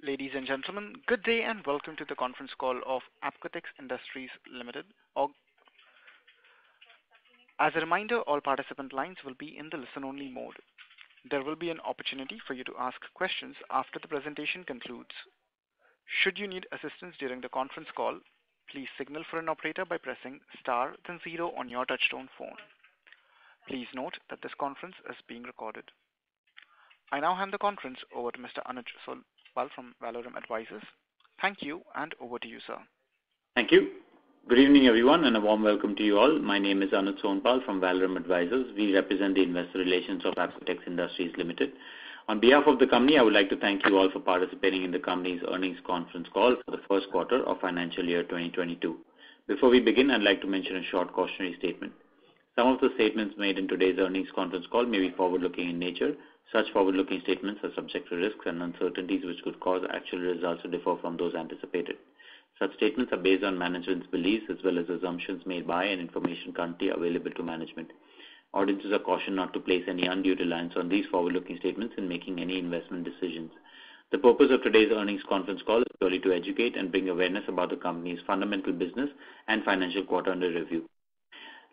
Ladies and gentlemen, good day and welcome to the conference call of Apcotex Industries Limited. As a reminder, all participant lines will be in the listen-only mode. There will be an opportunity for you to ask questions after the presentation concludes. Should you need assistance during the conference call, please signal for an operator by pressing star then 0 on your touchtone phone. Please note that this conference is being recorded. I now hand the conference over to Mr. Anuj Sonpal from Valorem Advisors. Thank you, and over to you, sir. Thank you. Good evening, everyone, and a warm welcome to you all. My name is Anuj Sonpal from Valorem Advisors. We represent the investor relations of Apcotex Industries Limited. On behalf of the company, I would like to thank you all for participating in the company's earnings conference call for the first quarter of financial year 2022. Before we begin, I'd like to mention a short cautionary statement. Some of the statements made in today's earnings conference call may be forward-looking in nature. Such forward-looking statements are subject to risks and uncertainties which could cause actual results to differ from those anticipated. Such statements are based on management's beliefs as well as assumptions made by and information currently available to management. Audiences are cautioned not to place any undue reliance on these forward-looking statements in making any investment decisions. The purpose of today's earnings conference call is purely to educate and bring awareness about the company's fundamental business and financial quarter under review.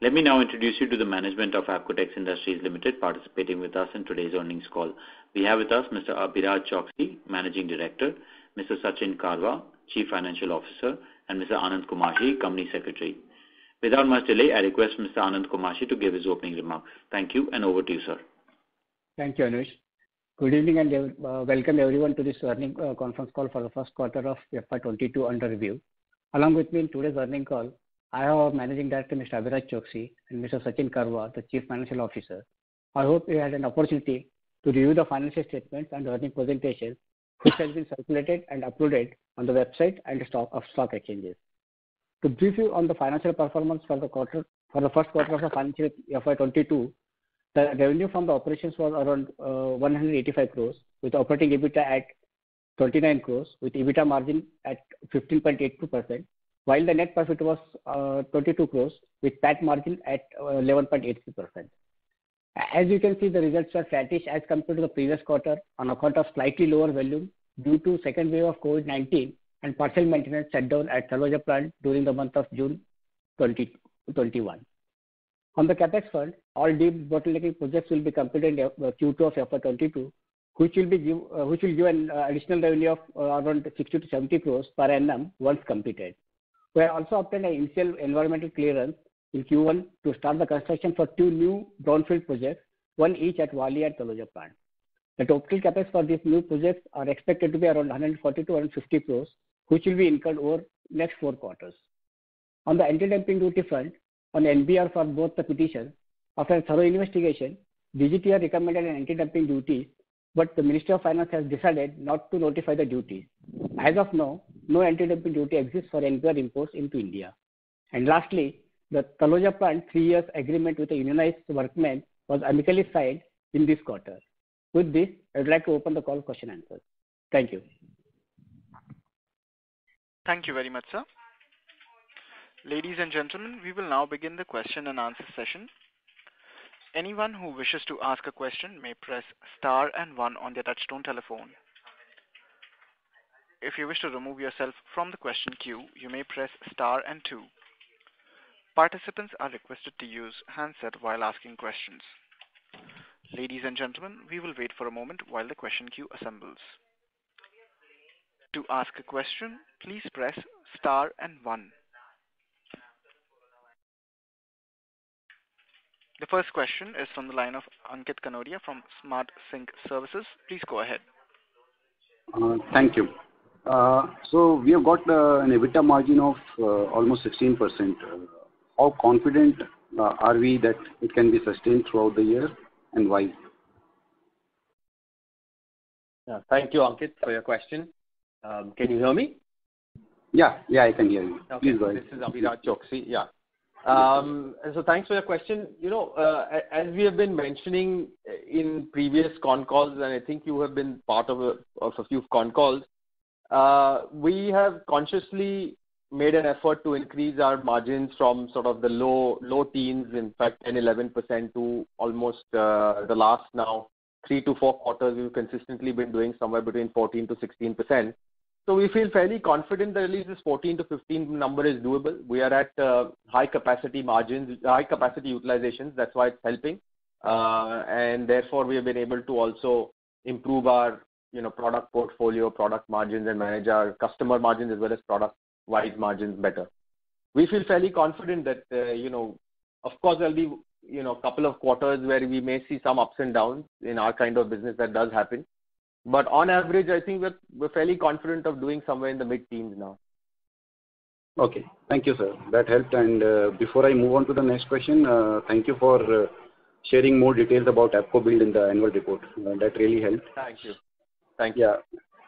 Let me now introduce you to the management of Apcotex Industries Limited participating with us in today's earnings call. We have with us Mr. Abhiraj Choksey, Managing Director, Mr. Sachin Karwa, Chief Financial Officer, and Mr. Anand Kumashi, Company Secretary. Without much delay, I request Mr. Anand Kumashi to give his opening remarks. Thank you, and over to you, sir. Thank you, Anuj. Good evening and welcome everyone to this earnings conference call for the first quarter of FY22 under review. Along with me in today's earnings call, I have our Managing Director, Mr. Abhiraj Choksey, and Mr. Sachin Karwa, the Chief Financial Officer. I hope you had an opportunity to review the financial statements and earnings presentation, which has been circulated and uploaded on the website and the stock exchanges. To brief you on the financial performance for the first quarter of the financial FY22, the revenue from the operations was around 185 crores, with operating EBITDA at 29 crores, with EBITDA margin at 15.82%. While the net profit was 22 crores with PAT margin at 11.83%. As you can see, the results are flattish as compared to the previous quarter on account of slightly lower volume due to second wave of COVID-19 and partial maintenance shutdown at Taloja plant during the month of June 2021. On the capex front, all debottlenecking projects will be completed in Q2 of FY22, which will give an additional revenue of around 60 to 70 crores per annum once completed. We have also obtained an initial environmental clearance in Q1 to start the construction for 2 new brownfield projects, one each at Wali and Taloja plant. The total capex for these new projects are expected to be around 140 to 150 crores, which will be incurred over next 4 quarters. On the anti-dumping duty front, on NBR for both the petitions, after a thorough investigation, DGTR recommended an anti-dumping duty, but the Ministry of Finance has decided not to notify the duties. As of now, no anti-dumping duty exists for NBR imports into India. And lastly, the Taloja plant 3 years agreement with the unionized workmen was amicably signed in this quarter. With this, I would like to open the call question answers. Thank you. Thank you very much, sir. Ladies and gentlemen, we will now begin the question and answer session. Anyone who wishes to ask a question may press star and 1 on their touchtone telephone. If you wish to remove yourself from the question queue, you may press star and 2. Participants are requested to use handset while asking questions. Ladies and gentlemen, we will wait for a moment while the question queue assembles. To ask a question, please press star and 1. The first question is from the line of Ankit Kanodia from Smart Sync Services. Please go ahead. Thank you. So we have got an EBITDA margin of almost 16%. How confident are we that it can be sustained throughout the year, and why? Thank you, Ankit, for your question. Can you hear me? Yeah, I can hear you. Okay. Please go ahead. This is Abhiraj Choksey. Yeah. So thanks for your question. As we have been mentioning in previous con calls, and I think you have been part of a few con calls, we have consciously made an effort to increase our margins from sort of the low teens, in fact 10-11%, to almost the last now 3 to 4 quarters, we've consistently been doing somewhere between 14 to 16%. So we feel fairly confident that at least this 14 to 15 number is doable. We are at high capacity margins, high capacity utilizations. That's why it's helping. And therefore, we have been able to also improve our product portfolio, product margins, and manage our customer margins as well as product-wise margins better. We feel fairly confident that, of course, there'll be, a couple of quarters where we may see some ups and downs in our kind of business. That does happen. But on average, I think we're fairly confident of doing somewhere in the mid-teens now. Okay. Thank you, sir. That helped. And before I move on to the next question, thank you for sharing more details about ApcoBuild in the annual report. That really helped. Thank you. Thank you. Yeah.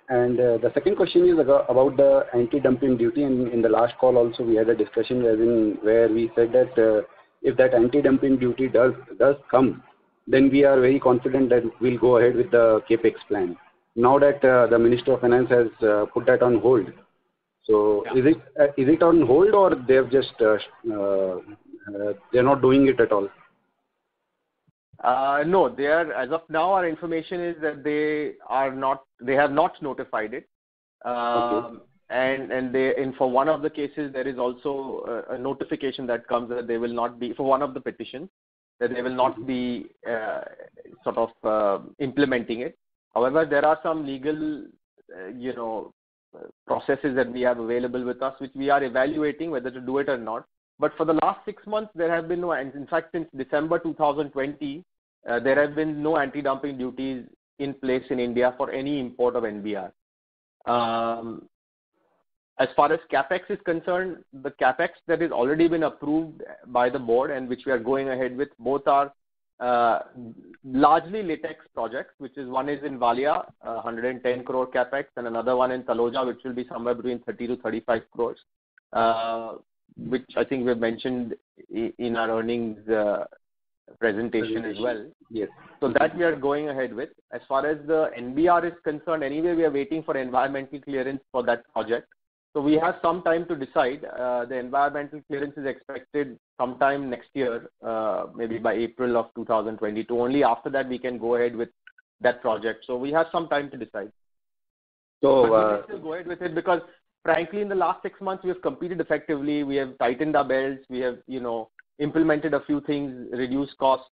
And the second question is about the anti-dumping duty. And in the last call also, we had a discussion where we said that if that anti-dumping duty does come, then we are very confident that we'll go ahead with the CAPEX plan. Now that the Minister of Finance has put that on hold, so yeah. Is it on hold, or they've just they're not doing it at all? No, they are. As of now, our information is that they have not notified it. Okay. And for one of the cases, there is also a notification that comes that they will not be, for one of the petitions, that they will not be implementing it. However, there are some legal, processes that we have available with us, which we are evaluating whether to do it or not. But for the last 6 months, there have been no, and in fact, since December 2020, there have been no anti-dumping duties in place in India for any import of NBR. As far as CAPEX is concerned, the CAPEX that has already been approved by the board and which we are going ahead with, both are largely latex projects, which is one is in Valia, 110 crore CAPEX, and another one in Taloja, which will be somewhere between 30 to 35 crores, which I think we've mentioned in our earnings presentation as well. Yes. So that we are going ahead with. As far as the NBR is concerned, anyway, we are waiting for environmental clearance for that project. So we have some time to decide. The environmental clearance is expected sometime next year, maybe by April of 2022. Only after that we can go ahead with that project. So we have some time to decide. So we will still go ahead with it because, frankly, in the last 6 months we have competed effectively. We have tightened our belts. We have, implemented a few things, reduced costs,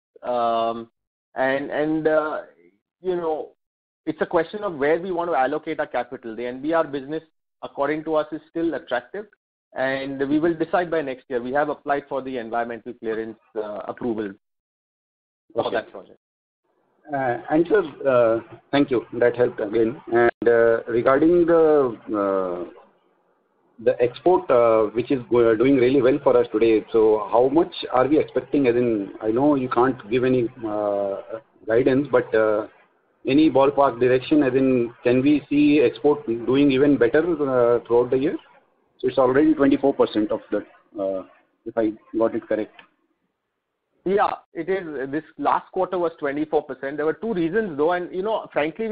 it's a question of where we want to allocate our capital. The NBR business, according to us, is still attractive, and we will decide by next year. We have applied for the environmental clearance approval for that project. And sir, thank you. That helped again. And regarding the export, which is doing really well for us today, so how much are we expecting? As in, I know you can't give any guidance, but any ballpark direction, as in, can we see export doing even better throughout the year? So it's already 24% of that, if I got it correct. Yeah, it is. This last quarter was 24%. There were two reasons though, and frankly,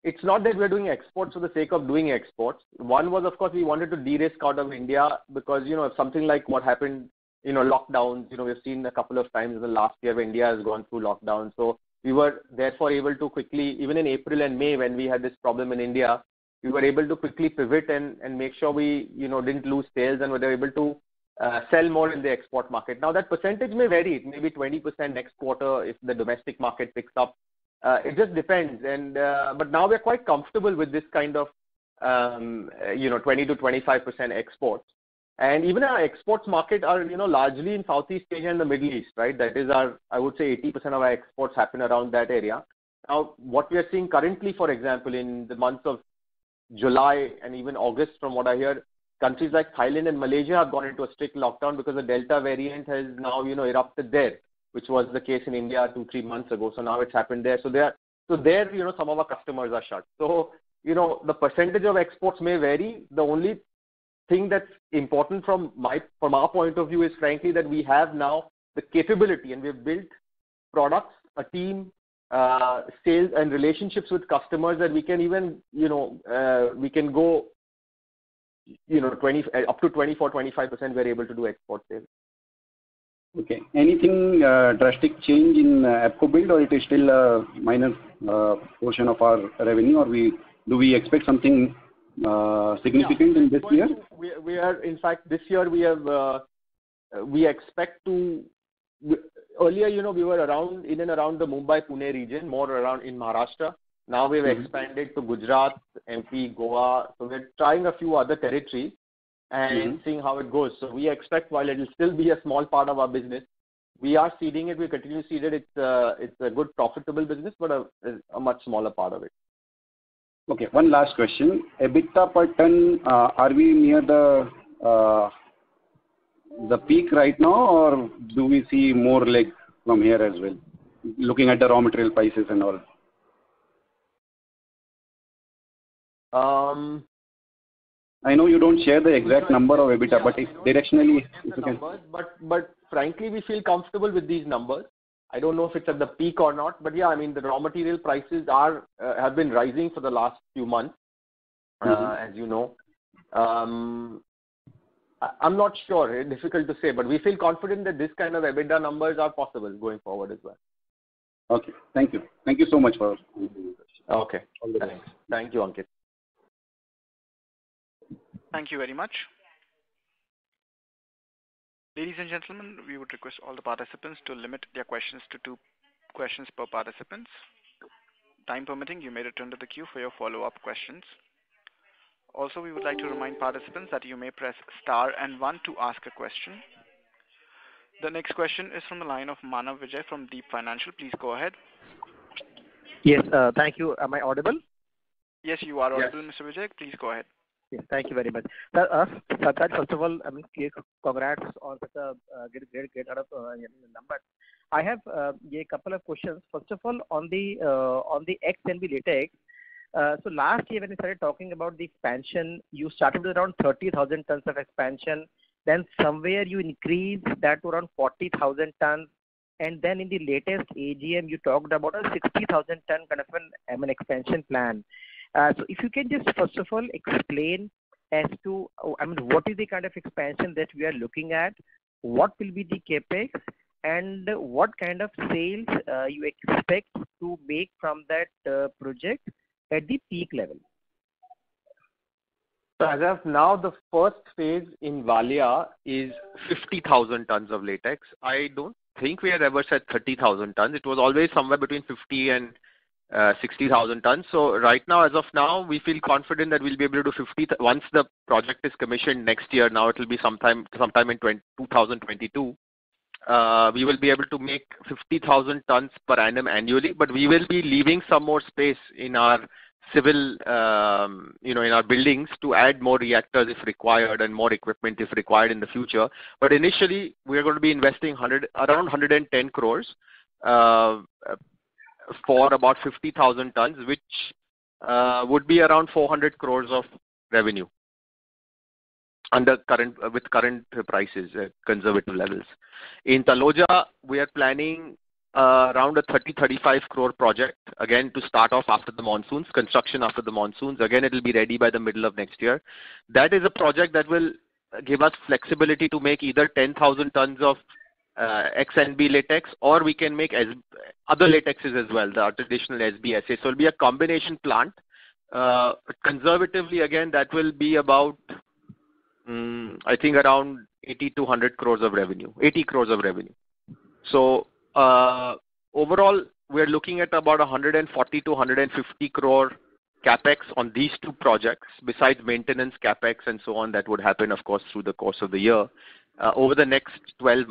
it's not that we're doing exports for the sake of doing exports. One was, of course, we wanted to de-risk out of India because, if something like what happened, lockdowns, we've seen a couple of times in the last year where India has gone through lockdown. So we were therefore able to quickly, even in April and May when we had this problem in India, we were able to quickly pivot and make sure we, didn't lose sales and were able to sell more in the export market. Now that percentage may vary. It may be 20% next quarter if the domestic market picks up. It just depends. And but now we're quite comfortable with this kind of 20 to 25% exports. And even our exports market are largely in Southeast Asia and the Middle East, right? That is I would say 80% of our exports happen around that area. Now what we are seeing currently, for example, in the months of July and even August, from what I hear, countries like Thailand and Malaysia have gone into a strict lockdown because the Delta variant has now erupted there, which was the case in India 2-3 months ago. So now it's happened there. So there, some of our customers are shut. So, the percentage of exports may vary. The only thing that's important from our point of view is, frankly, that we have now the capability and we've built products, a team, sales and relationships with customers that we can even, we can go, 20, up to 24-25% we're able to do export sales. Okay. Anything drastic change in ApcoBuild, or it is still a minor portion of our revenue, or do we expect something significant in this year? We are, in fact, this year we expect to. Earlier, we were around in and around the Mumbai-Pune region, more around in Maharashtra. Now we've expanded to Gujarat, MP, Goa. So we're trying a few other territories and seeing how it goes. So we expect, while it will still be a small part of our business, we are seeding it. We continue to seed it. It's a good profitable business, but a much smaller part of it. Okay. One last question. EBITDA per ton, are we near the peak right now, or do we see more leg from here as well, looking at the raw material prices and all? I know you don't share the exact number of EBITDA, but if directionally, if you can. But frankly, we feel comfortable with these numbers. I don't know if it's at the peak or not, but yeah, I mean, the raw material prices have been rising for the last few months, as you know. I'm not sure. It's difficult to say, but we feel confident that this kind of EBITDA numbers are possible going forward as well. Okay. Thank you. Thank you so much for. Okay. Thanks. Thank you, Ankit. Thank you very much. Ladies and gentlemen, we would request all the participants to limit their questions to 2 questions per participant. Time permitting, you may return to the queue for your follow-up questions. Also, we would like to remind participants that you may press star and 1 to ask a question. The next question is from the line of Manav Vijay from Deep Financial. Please go ahead. Yes, thank you. Am I audible? Yes, you are audible, Mr. Vijay. Please go ahead. Yes, thank you very much. Sir, first of all, I mean, congrats on such a great out of number. I have a couple of questions. First of all, on the XNB latex. So last year when we started talking about the expansion, you started with around 30,000 tons of expansion. Then somewhere you increased that to around 40,000 tons. And then in the latest AGM, you talked about a 60,000 ton kind of an expansion plan. So if you can just first of all explain as to, I mean, what is the kind of expansion that we are looking at? What will be the capex? And what kind of sales you expect to make from that project at the peak level? So as of now, the first phase in Valia is 50,000 tons of latex. I don't think we had ever said 30,000 tons. It was always somewhere between 50 and 60,000 tons. So right now, as of now, we feel confident that we'll be able to do 50 once the project is commissioned next year. Now it will be sometime in 2022. We will be able to make 50,000 tons per annum annually, but we will be leaving some more space in our civil, in our buildings to add more reactors if required and more equipment if required in the future. But initially, we are going to be investing around 110 crores for about 50,000 tons, which would be around 400 crores of revenue with current prices at conservative levels. In Taloja, we are planning around a 30-35 crore project, again, to start off after the monsoons, construction after the monsoons. Again, it will be ready by the middle of next year. That is a project that will give us flexibility to make either 10,000 tons of XNB latex, or we can make other latexes as well, the traditional SBSA. So it will be a combination plant. Conservatively, again, that will be about, I think, around 80 to 100 crores of revenue, 80 crores of revenue. So overall, we're looking at about 140 to 150 crore capex on these 2 projects, besides maintenance capex and so on that would happen, of course, through the course of the year, over the next 12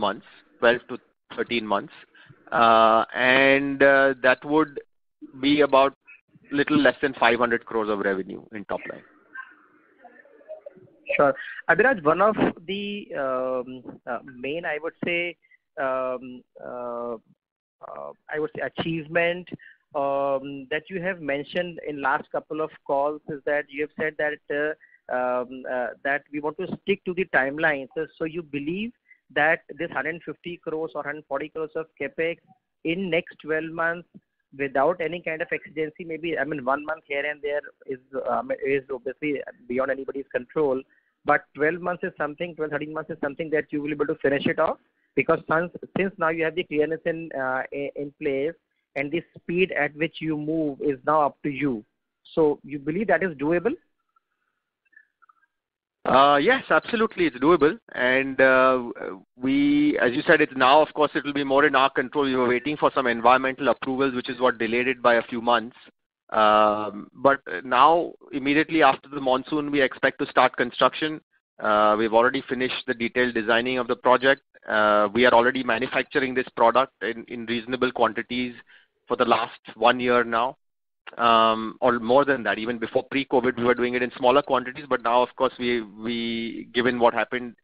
to 13 months. And that would be about little less than 500 crores of revenue in top line. Sure. Abhiraj, one of the main, I would say, achievement that you have mentioned in last couple of calls is that you have said that that we want to stick to the timeline. So you believe that this 150 crores or 140 crores of capex in next 12 months without any kind of exigency, maybe, I mean, 1 month here and there is obviously beyond anybody's control. But 12 months is something, 12, 13 months is something that you will be able to finish it off Because since now you have the clearness in place, and the speed at which you move is now up to you. So you believe that is doable? Yes, absolutely, it's doable. And as you said, it's now, of course, it will be more in our control. We were waiting for some environmental approvals, which is what delayed it by a few months. But now, immediately after the monsoon, we expect to start construction. We've already finished the detailed designing of the project. We are already manufacturing this product in reasonable quantities for the last 1 year now, or more than that. Even before pre-COVID, we were doing it in smaller quantities. But now, of course, we given what happened,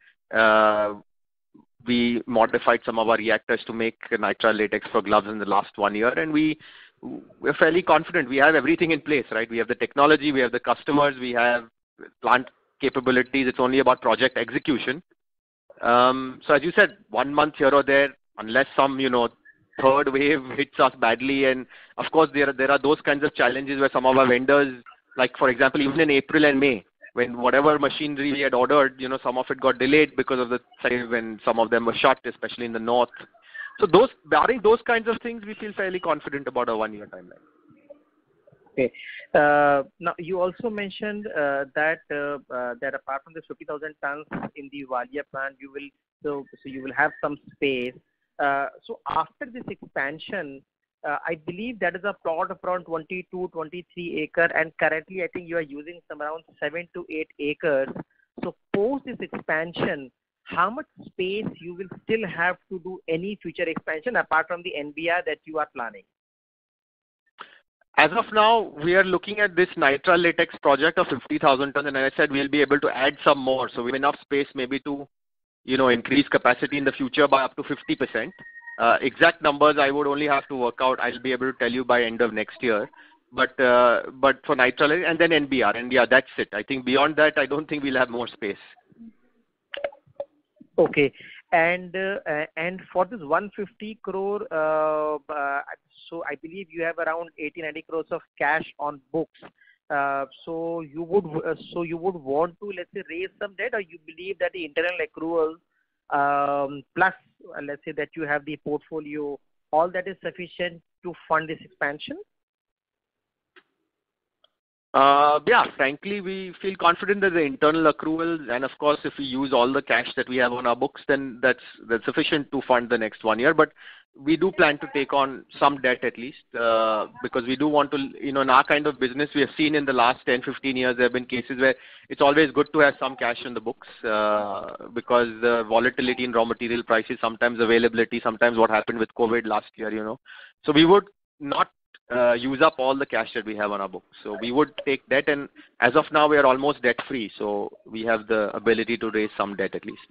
we modified some of our reactors to make nitrile latex for gloves in the last 1 year, and we're fairly confident. We have everything in place, right? We have the technology, we have the customers, we have plant capabilities. It's only about project execution. So as you said, 1 month here or there, unless some, third wave hits us badly. And of course, there are those kinds of challenges where some of our vendors, like for example, even in April and May, when whatever machinery we had ordered, some of it got delayed because of the same, when some of them were shut, especially in the north. So barring those kinds of things, we feel fairly confident about a 1 year timeline. Okay. Now you also mentioned that apart from the 50,000 tons in the Valia plant, you will have some space. So after this expansion, I believe that is a plot of around 22, 23 acre, and currently I think you are using some around 7 to 8 acres. So post this expansion, how much space you will still have to do any future expansion apart from the NBR that you are planning? As of now, we are looking at this nitrile latex project of 50,000 tons, and as I said, we'll be able to add some more. So we have enough space maybe to, increase capacity in the future by up to 50%. Exact numbers I would only have to work out. I'll be able to tell you by end of next year. But for nitrile and then NBR, and yeah, that's it. I think beyond that, I don't think we'll have more space. Okay. And for this 150 crore, so I believe you have around 80-90 crores of cash on books. So you would want to, let's say, raise some debt, or you believe that the internal accruals plus let's say that you have the portfolio, all that is sufficient to fund this expansion? Yeah, frankly, we feel confident that the internal accruals, and of course, if we use all the cash that we have on our books, then that's sufficient to fund the next 1 year. But we do plan to take on some debt at least, because we do want to, in our kind of business, we have seen in the last 10, 15 years, there have been cases where it's always good to have some cash in the books, because the volatility in raw material prices, sometimes availability, sometimes what happened with COVID last year, So we would not use up all the cash that we have on our books. So we would take debt, and as of now, we are almost debt-free. So we have the ability to raise some debt at least.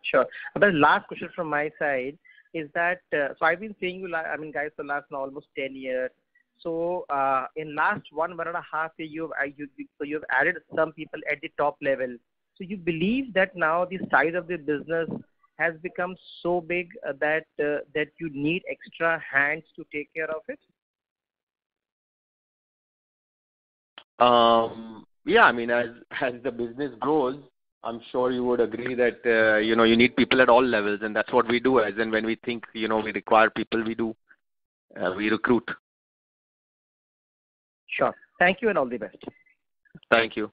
Sure. But last question from my side is that, so I've been seeing you, guys, for the last now almost 10 years. So in last 1.5 years, you've added some people at the top level. So you believe that now the size of the business has become so big that you need extra hands to take care of it? Yeah, as the business grows, I'm sure you would agree that, you need people at all levels, and that's what we do. As in when we think, we require people, we recruit. Sure. Thank you and all the best. Thank you.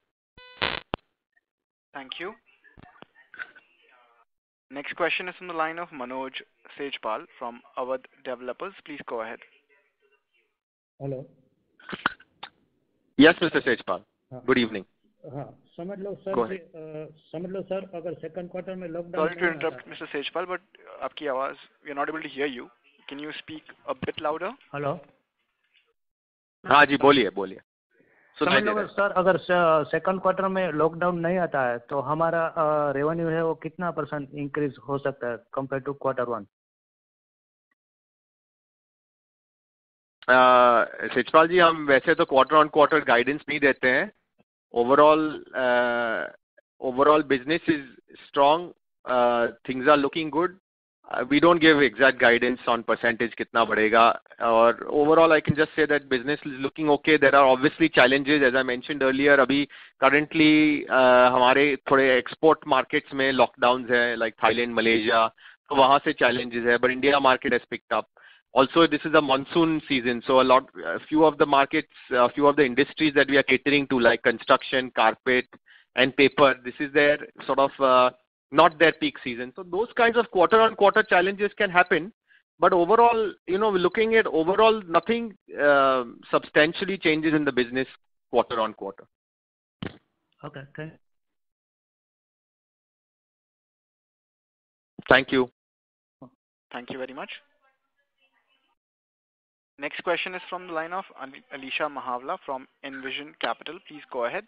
Thank you. Next question is from the line of Manoj Sejpal from Awadh Developers. Please go ahead. Hello. Yes, Mr. Sejpal. Good evening. समझ लो sir अगर second quarter में lockdown Sorry to interrupt, Mr. Sejpal, but आपकी आवाज, we are not able to hear you. Can you speak a bit louder? Hello हाँ जी, बोलिए समझ लो sir अगर second quarter में लॉकडाउन नहीं आता है तो हमारा रेवेन्यू है वो कितना % इंक्रीज हो सकता है कंपेयर टू क्वार्टर 1? सेजपाल जी, हम वैसे तो क्वार्टर ऑन क्वार्टर गाइडेंस नहीं देते हैं. Overall business is strong, things are looking good. We don't give exact guidance on percentage कितना बढ़ेगा. और overall I can just say that business is looking okay. There are obviously challenges as I mentioned earlier. अभी currently हमारे थोड़े export markets में lockdowns हैं like Thailand, Malaysia. तो वहाँ से challenges है, but India market has picked up. Also, this is a monsoon season, so a few of the markets, a few of the industries that we are catering to, like construction, carpet, and paper, this is their sort of not their peak season. So those kinds of quarter-on-quarter challenges can happen. But overall, we're looking at overall nothing substantially changes in the business quarter-on-quarter. Okay, thank you. Thank you. Thank you very much. Next question is from the line of Alisha Mahawla from Envision Capital. Please go ahead.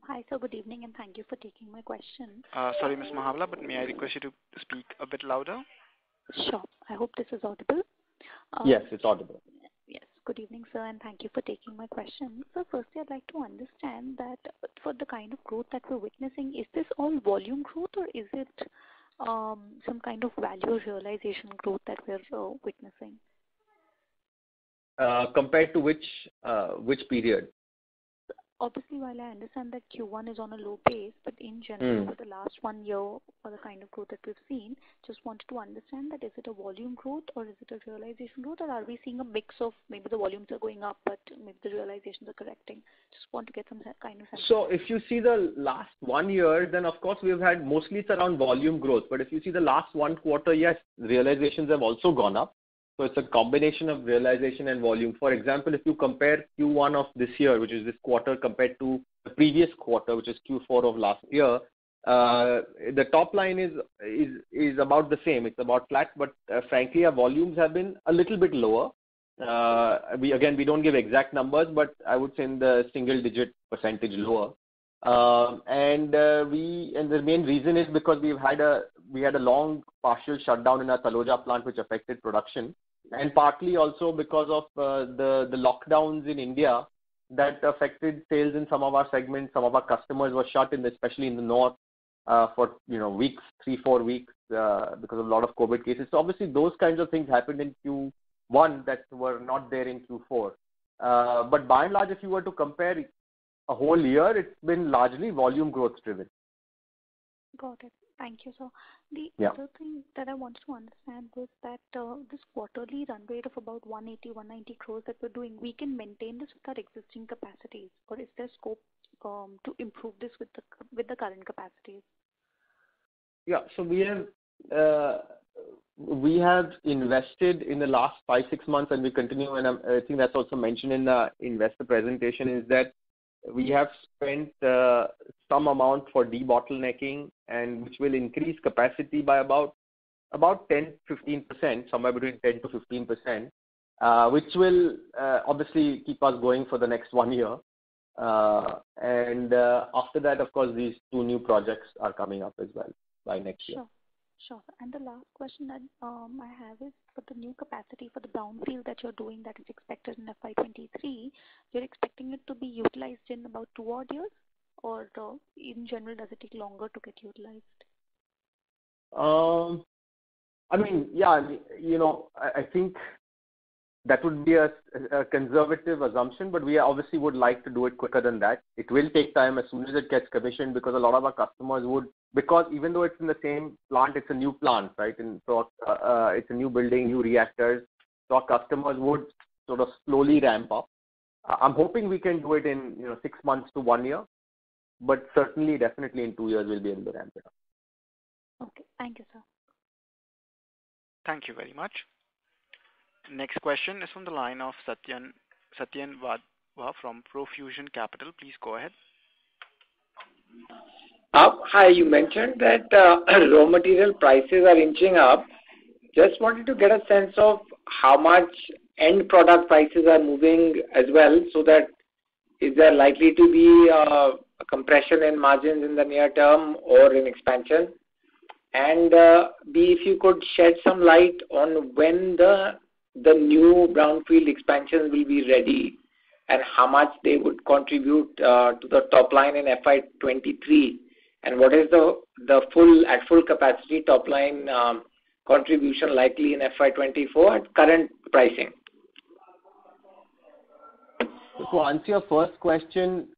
Hi, sir. Good evening, and thank you for taking my question. Sorry, Ms. Mahawla, but may I request you to speak a bit louder? Sure. I hope this is audible. Yes, it's audible. Yes. Good evening, sir, and thank you for taking my question. So firstly, I'd like to understand that for the kind of growth that we're witnessing, is this all volume growth or is it some kind of value realization growth that we're witnessing? Compared to which period? Obviously, while I understand that Q1 is on a low base, but in general, over the last 1 year, for the kind of growth that we've seen, just wanted to understand that is it a volume growth or is it a realization growth, or are we seeing a mix of maybe the volumes are going up, but maybe the realizations are correcting? Just want to get some kind of sense. So if you see the last 1 year, then of course we've had mostly it's around volume growth. But if you see the last 1 quarter, yes, realizations have also gone up. So it's a combination of realization and volume. For example, if you compare Q1 of this year, which is this quarter, compared to the previous quarter, which is Q4 of last year, the top line is about the same. It's about flat, but frankly, our volumes have been a little bit lower. We don't give exact numbers, but I would say in the single-digit percentage lower. And the main reason is because we had a long partial shutdown in our Taloja plant, which affected production, and partly also because of the lockdowns in India that affected sales in some of our segments. Some of our customers were shut in, especially in the north, for weeks, 3-4 weeks, because of a lot of COVID cases. So obviously those kinds of things happened in Q1 that were not there in Q4. But by and large, if you were to compare a whole year, it's been largely volume growth driven. Got it. Thank you, sir. The Yeah. other thing that I wanted to understand was that this quarterly run rate of about 180-190 crores that we're doing, we can maintain this with our existing capacities, or is there scope to improve this with the current capacities? Yeah. So we have invested in the last 5-6 months, and we continue, and I think that's also mentioned in the investor presentation, is that we have spent some amount for debottlenecking, and which will increase capacity by about 10-15%, somewhere between 10 to 15%, which will obviously keep us going for the next 1 year. And after that, of course, these 2 new projects are coming up as well by next year. Sure. And the last question that I have is for the new capacity for the brownfield that you're doing that is expected in FY23, you're expecting it to be utilized in about 2 odd years, or in general, does it take longer to get utilized? I think that would be a conservative assumption, but we obviously would like to do it quicker than that. It will take time as soon as it gets commissioned, because a lot of our customers would, because even though it's in the same plant, it's a new plant, right? And so it's a new building, new reactors. So our customers would sort of slowly ramp up. I'm hoping we can do it in 6 months to 1 year, but certainly, definitely in 2 years we'll be able to ramp it up. Okay, thank you, sir. Thank you very much. Next question is from the line of Satyan Wadhwa from Profusion Capital. Please go ahead. Hi, you mentioned that raw material prices are inching up. Just wanted to get a sense of how much end product prices are moving as well, so that is there likely to be a compression in margins in the near term or in expansion? And B, if you could shed some light on when the new brownfield expansions will be ready and how much they would contribute to the top line in FY23, and what is the full capacity top line contribution likely in FY24 at current pricing? To answer your first question,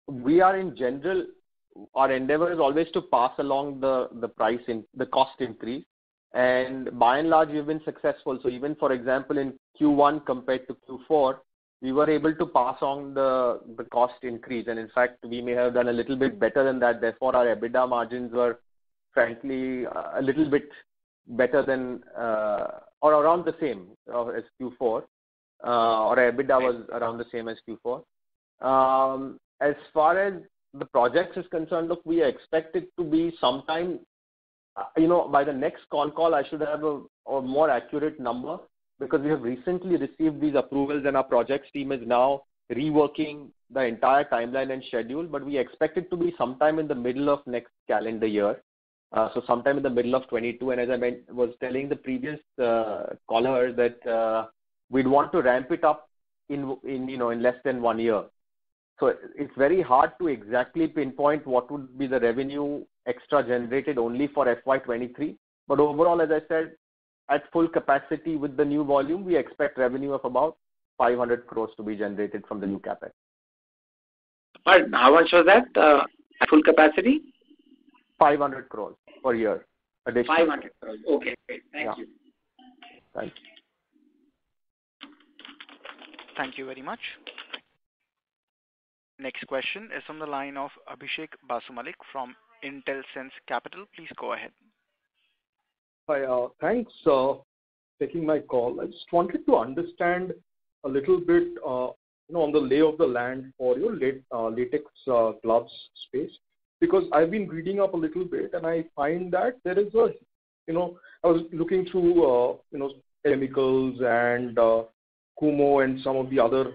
we are in general our endeavor is always to pass along the cost increase. And by and large, we've been successful. So even, for example, in Q1 compared to Q4, we were able to pass on the cost increase. And in fact, we may have done a little bit better than that. Therefore, our EBITDA margins were frankly a little bit better than or around the same as Q4. Or our EBITDA was around the same as Q4. As far as the projects is concerned, look, we expect it to be sometime, by the next con call, I should have a more accurate number, because we have recently received these approvals and our projects team is now reworking the entire timeline and schedule, but we expect it to be sometime in the middle of next calendar year. So sometime in the middle of 22. And as I was telling the previous caller that we'd want to ramp it up in less than 1 year. So it's very hard to exactly pinpoint what would be the revenue extra generated only for FY23. But overall, as I said, at full capacity with the new volume, we expect revenue of about 500 crores to be generated from the new capex. But how much was that at full capacity? 500 crores per year. Additional. 500 crores. Okay, great. Thank you. Thank you. Thank you very much. Next question is from the line of Abhishek Basumalik from IntelSense Capital. Please go ahead. Hi, thanks for taking my call. I just wanted to understand a little bit, on the lay of the land for your latex gloves space, because I've been reading up a little bit and I find that there is I was looking through, chemicals and Kumo and some of the other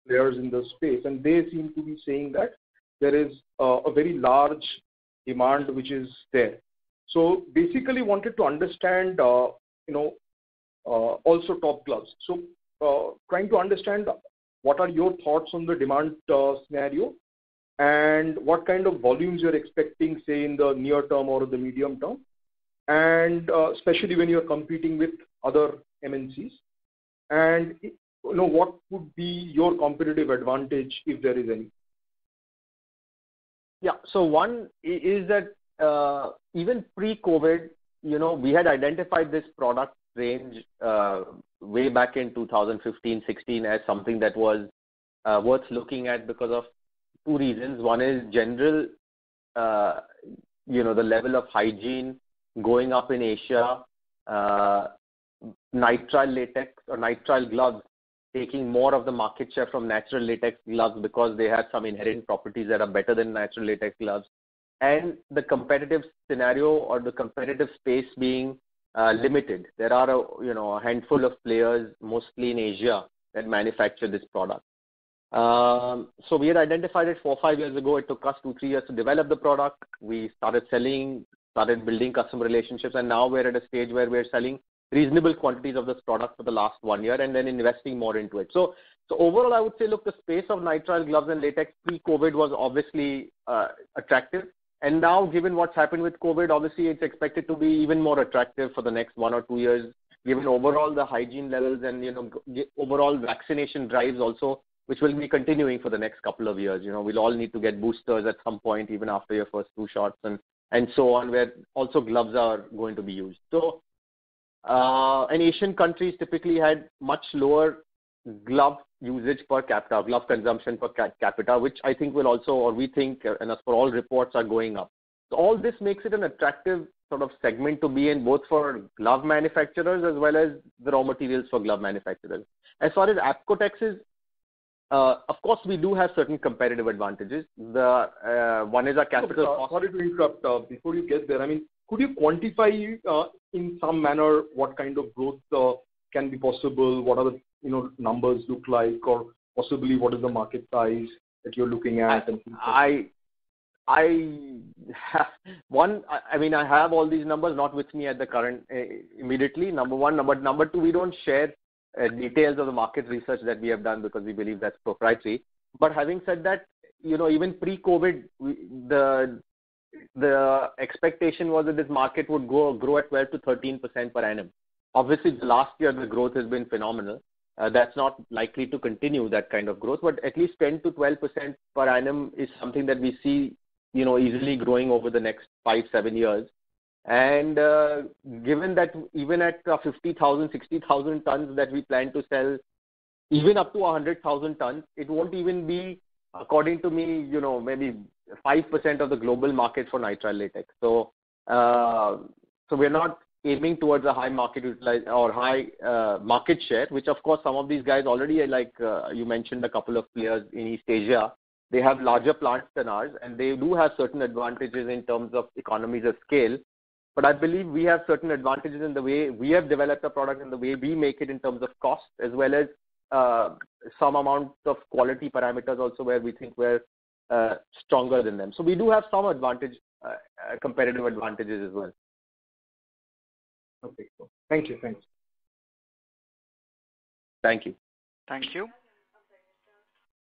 players in the space, and they seem to be saying that there is a very large demand which is there. So basically wanted to understand, also Top Gloves. So trying to understand what are your thoughts on the demand scenario and what kind of volumes you're expecting, say, in the near term or the medium term, and especially when you're competing with other MNCs. And what would be your competitive advantage if there is any? Yeah. So one is that even pre-COVID, we had identified this product range way back in 2015-16 as something that was worth looking at because of two reasons. One is general, the level of hygiene going up in Asia, nitrile latex or nitrile gloves taking more of the market share from natural latex gloves because they have some inherent properties that are better than natural latex gloves, and the competitive scenario or the competitive space being limited. There are a handful of players, mostly in Asia, that manufacture this product. So we had identified it 4 or 5 years ago. It took us 2-3 years to develop the product. We started selling, started building customer relationships, and now we're at a stage where we're selling reasonable quantities of this product for the last 1 year and then investing more into it. So overall, I would say, look, the space of nitrile gloves and latex pre-COVID was obviously attractive. And now, given what's happened with COVID, obviously it's expected to be even more attractive for the next 1 or 2 years, given overall the hygiene levels and, overall vaccination drives also, which will be continuing for the next couple of years. We'll all need to get boosters at some point, even after your first 2 shots and so on, where also gloves are going to be used. So, and Asian countries typically had much lower glove usage per capita, glove consumption per capita, which I think will also, or we think, and as per all reports, are going up. So all this makes it an attractive sort of segment to be in, both for glove manufacturers as well as the raw materials for glove manufacturers. As far as Apcotex is, of course, we do have certain competitive advantages. The one is our capital cost. Sorry to interrupt. Before you get there, could you quantify in some manner what kind of growth can be possible? What are the numbers look like, or possibly what is the market size that you're looking at? I have all these numbers not with me at the current immediately. Number one, number two, we don't share details of the market research that we have done because we believe that's proprietary. But having said that, even pre-COVID, the expectation was that this market would grow at 12 to 13% per annum. Obviously, the last year the growth has been phenomenal. That's not likely to continue, that kind of growth, but at least 10 to 12% per annum is something that we see easily growing over the next 5-7 years. And given that even at 50,000, 60,000 tons that we plan to sell, even up to 100,000 tons, it won't even be, according to me, maybe 5% of the global market for nitrile latex. So we're not aiming towards a high market or high market share, which of course some of these guys already, like you mentioned, a couple of players in East Asia, they have larger plants than ours, and they do have certain advantages in terms of economies of scale. But I believe we have certain advantages in the way we have developed a product and the way we make it in terms of cost, as well as some amount of quality parameters also where we think we're stronger than them. So we do have some advantage, competitive advantages as well. Okay, cool. Thank you. Thanks. Thank you. Thank you.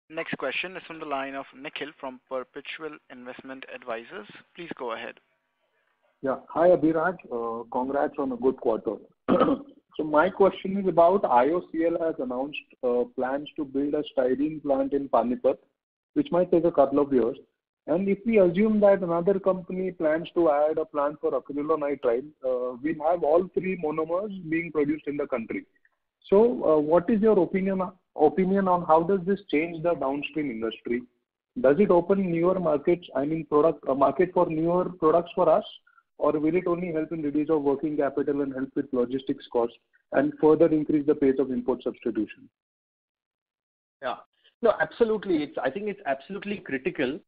Next question is from the line of Nikhil from Perpetual Investment Advisors. Please go ahead. Yeah. Hi, Abhiraj. Congrats on a good quarter. So my question is about IOCL has announced plans to build a styrene plant in Panipat, which might take a couple of years. And if we assume that another company plans to add a plant for acrylonitrile, we'll have all three monomers being produced in the country. So what is your opinion on how does this change the downstream industry? Does it open newer markets, a market for newer products for us? Or will it only help in reduce of working capital and help with logistics costs and further increase the pace of import substitution? Yeah. No, absolutely. I think it's absolutely critical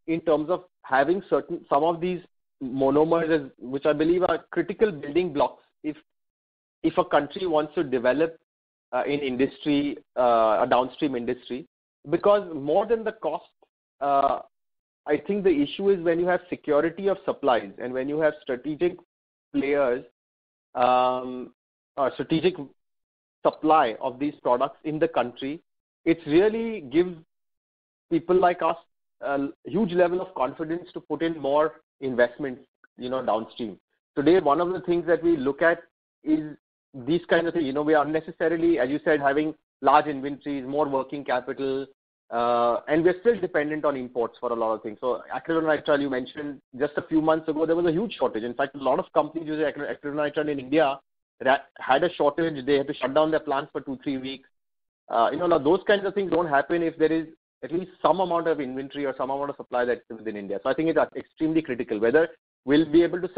in terms of having some of these monomers, which I believe are critical building blocks if a country wants to develop in industry, a downstream industry. Because more than the cost, I think the issue is when you have security of supplies and when you have strategic players, strategic supply of these products in the country, it really gives people like us a huge level of confidence to put in more investments, downstream. Today, one of the things that we look at is these kind of things. We are unnecessarily, as you said, having large inventories, more working capital, and we're still dependent on imports for a lot of things. So acrylonitrile, you mentioned, just a few months ago, there was a huge shortage. In fact, a lot of companies using acrylonitrile in India had a shortage. They had to shut down their plants for 2-3 weeks. Now those kinds of things don't happen if there is at least some amount of inventory or some amount of supply that's within India. So I think it's extremely critical. Whether we'll be able to,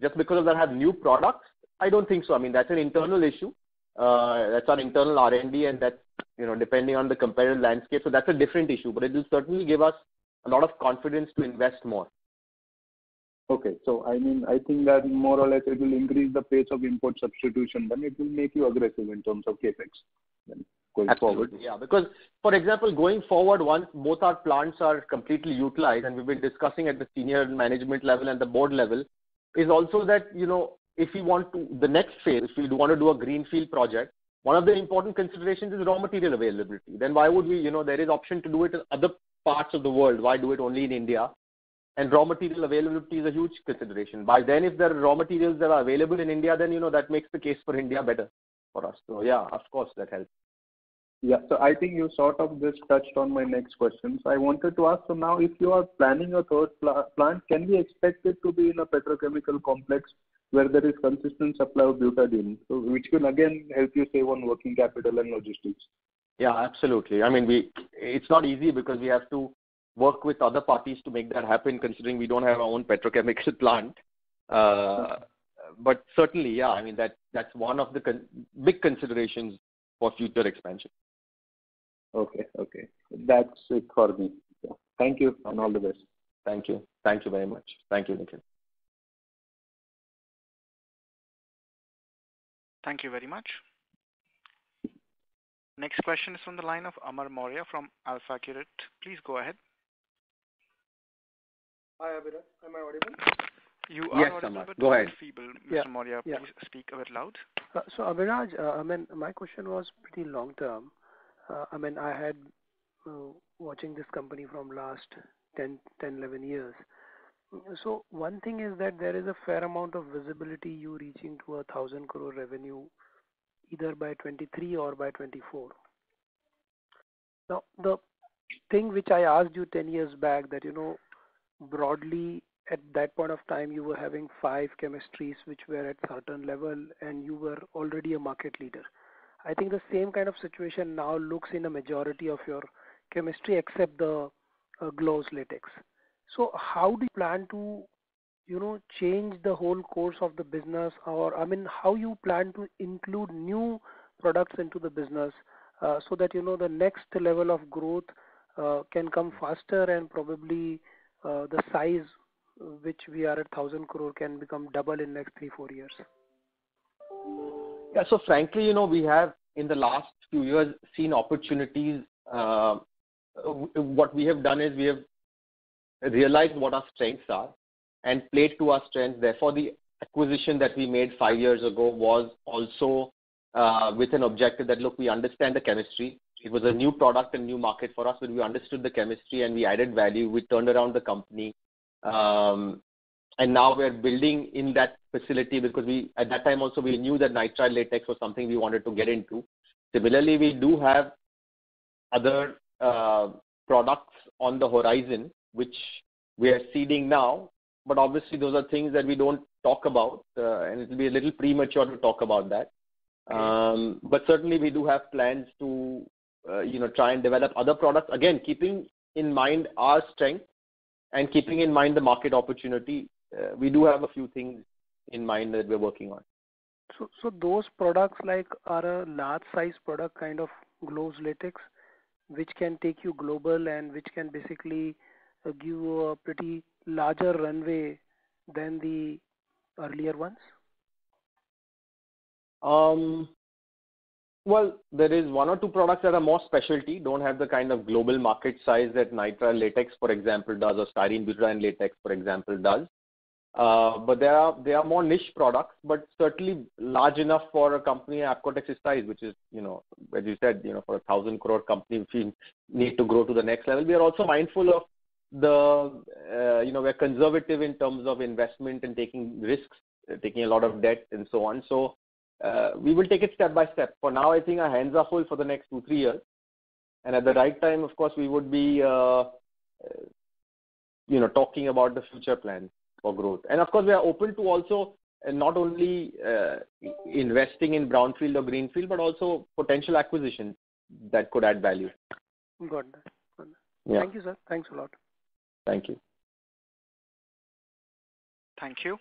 just because of that, have new products, I don't think so. I mean, that's an internal issue. That's our internal R&D, and that's, depending on the competitive landscape. So that's a different issue, but it will certainly give us a lot of confidence to invest more. Okay. So, I think that more or less it will increase the pace of import substitution. Then it will make you aggressive in terms of capex going Absolutely, forward. Yeah, because, for example, going forward, once both our plants are completely utilized, and we've been discussing at the senior management level and the board level, is also that, if we want to, the next phase, if we want to do a greenfield project, one of the important considerations is raw material availability. Then why would we, there is option to do it in other parts of the world. Why do it only in India? And raw material availability is a huge consideration. By then, if there are raw materials that are available in India, then, that makes the case for India better for us. So, yeah, of course, that helps. Yeah, so I think you sort of just touched on my next question. So I wanted to ask, so now if you are planning a third plant, can we expect it to be in a petrochemical complex where there is consistent supply of butadiene, so which will again help you save on working capital and logistics? Yeah, absolutely. It's not easy because we have to work with other parties to make that happen, considering we don't have our own petrochemical plant. But certainly, yeah, that's one of the big considerations for future expansion. Okay. That's it for me. Yeah. Thank you and all the best. Thank you. Thank you very much. Thank you, Nikhil. Thank you very much. Next question is from the line of Amar Maurya from AlfAccurate. Please go ahead. Hi, Abhiraj. Am I audible? You are audible, Amar. but Go ahead. feeble. Mr. Maurya, please speak a bit loud. So, Abhiraj, my question was pretty long term. I had watching this company from last 10, 11 years. So one thing is that there is a fair amount of visibility you reaching to 1,000 crore revenue either by 23 or by 24. Now, the thing which I asked you 10 years back that, broadly at that point of time you were having 5 chemistries which were at certain level and you were already a market leader. I think the same kind of situation now looks in a majority of your chemistry except the gloves latex. So how do you plan to change the whole course of the business, or how you plan to include new products into the business so that the next level of growth can come faster and probably the size which we are at 1,000 crore can become double in next 3-4 years? Yeah, so frankly, we have in the last few years seen opportunities. What we have done is we have realized what our strengths are and played to our strengths. Therefore, the acquisition that we made 5 years ago was also with an objective that, look, we understand the chemistry. It was a new product and new market for us, but we understood the chemistry and we added value. We turned around the company. And now we're building in that facility because at that time also we knew that nitrile latex was something we wanted to get into. Similarly, we do have other products on the horizon which we are seeding now, but obviously those are things that we don't talk about, and it will be a little premature to talk about that. But certainly we do have plans to try and develop other products, again keeping in mind our strength and keeping in mind the market opportunity. We do have a few things in mind that we're working on. So those products are a large size product kind of gloves latex which can take you global and which can basically give you a pretty larger runway than the earlier ones? Well, there is 1 or 2 products that are more specialty, don't have the kind of global market size that nitrile latex, for example, does, or styrene butadiene latex, for example, does. But they are more niche products, but certainly large enough for a company Apcotex's size, which is, as you said, for 1,000 crore company, if we need to grow to the next level. We are also mindful of we're conservative in terms of investment and taking risks, taking a lot of debt and so on. So we will take it step by step. For now, I think our hands are full for the next 2-3 years. And at the right time, of course, we would be, talking about the future plans for growth. And of course, we are open to also not only investing in brownfield or greenfield, but also potential acquisitions that could add value. Got that. Yeah. Thank you, sir. Thanks a lot. Thank you. Thank you.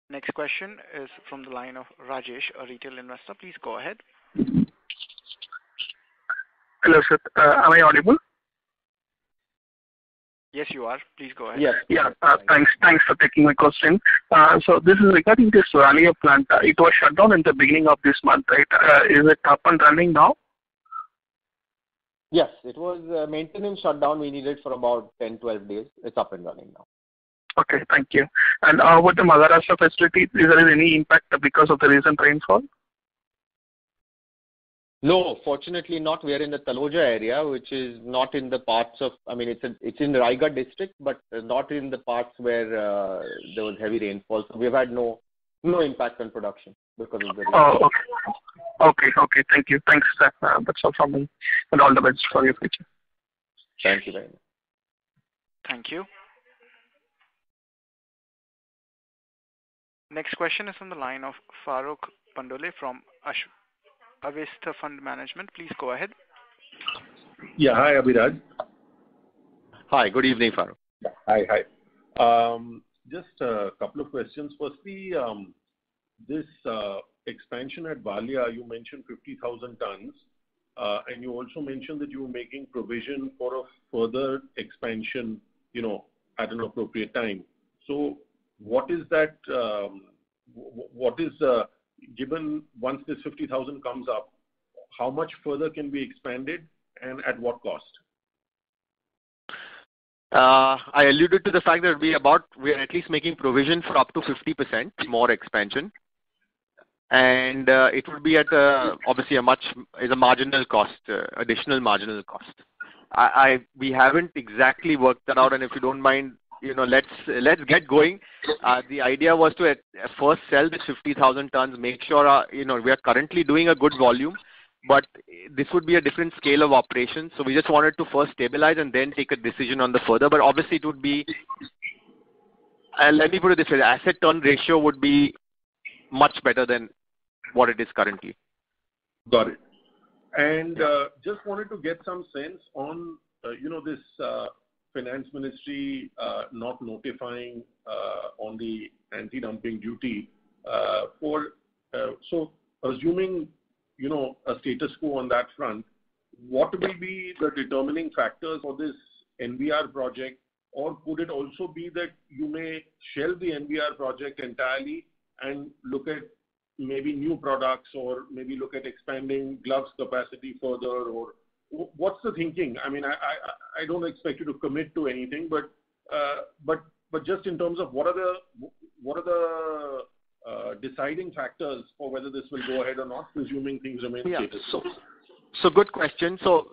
Next question is from the line of Rajesh, a retail investor. Please go ahead. Hello, sir. Am I audible? Yes, you are. Please go ahead. Yes. Yeah. Thanks for taking my question. So this is regarding this Valia plant. It was shut down in the beginning of this month, right? Is it up and running now? Yes, it was a maintenance shutdown we needed for about 10-12 days. It's up and running now. Okay, thank you. And with the Maharashtra facility, is there any impact because of the recent rainfall? No, fortunately not. We are in the Taloja area, which is not in the parts of, it's in the Raigad district, but not in the parts where there was heavy rainfall. So we've had no impact on production because of the rainfall. Oh, okay. Okay, thank you. Thanks, sir. That's all from me. And all the best for your future. Thank you very much. Thank you. Next question is on the line of Farokh Pandole from Avesta Fund Management. Please go ahead. Yeah, hi, Abhiraj. Hi, good evening, Farokh. Hi. Just a couple of questions. Firstly, this expansion at Valia, you mentioned 50,000 tons, and you also mentioned that you were making provision for a further expansion, at an appropriate time. So what is that, given once this 50,000 comes up, how much further can be expanded and at what cost? I alluded to the fact that we are at least making provision for up to 50% more expansion. And it would be at obviously a marginal cost, additional marginal cost. We haven't exactly worked that out, and if you don't mind, let's get going. The idea was to first sell this 50,000 tons, make sure we are currently doing a good volume, but this would be a different scale of operation. So we just wanted to first stabilize and then take a decision on the further. But obviously, it would be, let me put it this way, the asset turn ratio would be much better than what it is currently. Got it. And just wanted to get some sense on, this finance ministry not notifying on the anti-dumping duty so assuming, a status quo on that front, what will be the determining factors for this NBR project? Or could it also be that you may shelve the NBR project entirely and look at maybe new products, or maybe look at expanding gloves capacity further, or what's the thinking? I mean, I don't expect you to commit to anything, but just in terms of what are the deciding factors for whether this will go ahead or not, presuming things remain status quo? So good question. So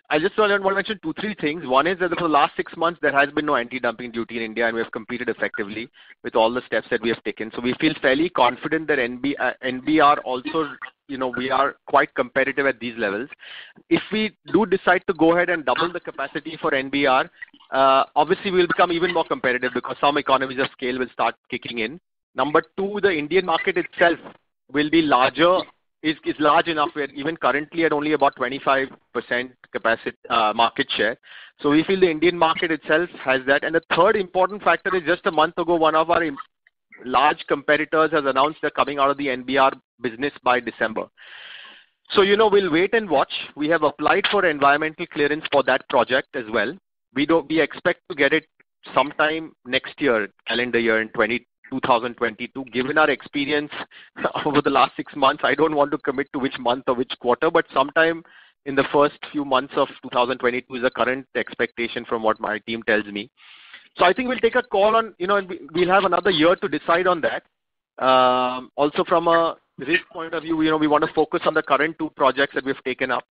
I just want to mention 2-3 things. One is that for the last 6 months, there has been no anti-dumping duty in India, and we have competed effectively with all the steps that we have taken. So we feel fairly confident that NBR also, we are quite competitive at these levels. If we do decide to go ahead and double the capacity for NBR, obviously we will become even more competitive because some economies of scale will start kicking in. Number 2, the Indian market itself will be larger. Is large enough. We're even currently at only about 25% capacity market share. So we feel the Indian market itself has that. And the third important factor is just a month ago, one of our large competitors has announced they're coming out of the NBR business by December. So, we'll wait and watch. We have applied for environmental clearance for that project as well. We expect to get it sometime next year, calendar year in 2022. Given our experience over the last 6 months, I don't want to commit to which month or which quarter, but sometime in the first few months of 2022 is the current expectation from what my team tells me. So I think we'll take a call on, we'll have another year to decide on that. Also from a risk point of view, we want to focus on the current 2 projects that we've taken up,